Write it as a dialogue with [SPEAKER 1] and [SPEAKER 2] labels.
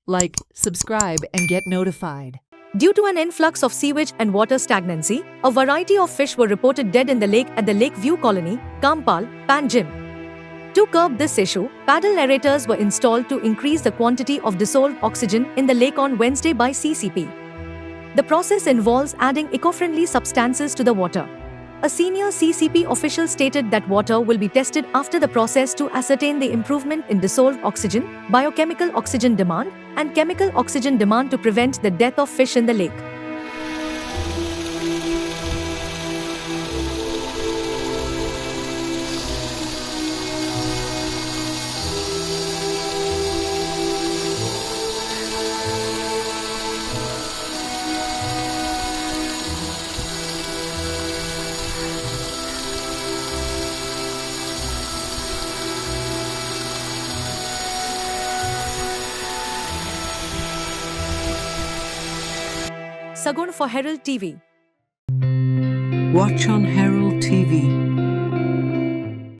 [SPEAKER 1] Like, subscribe, and get notified.
[SPEAKER 2] Due to an influx of sewage and water stagnancy, a variety of fish were reported dead in the lake at the Lake View Colony, Campal, Panjim. To curb this issue, paddle aerators were installed to increase the quantity of dissolved oxygen in the lake on Wednesday by CCP. The process involves adding eco-friendly substances to the water. A senior CCP official stated that water will be tested after the process to ascertain the improvement in dissolved oxygen, biochemical oxygen demand, and chemical oxygen demand to prevent the death of fish in the lake. Sagun for Herald TV.
[SPEAKER 3] Watch on Herald TV.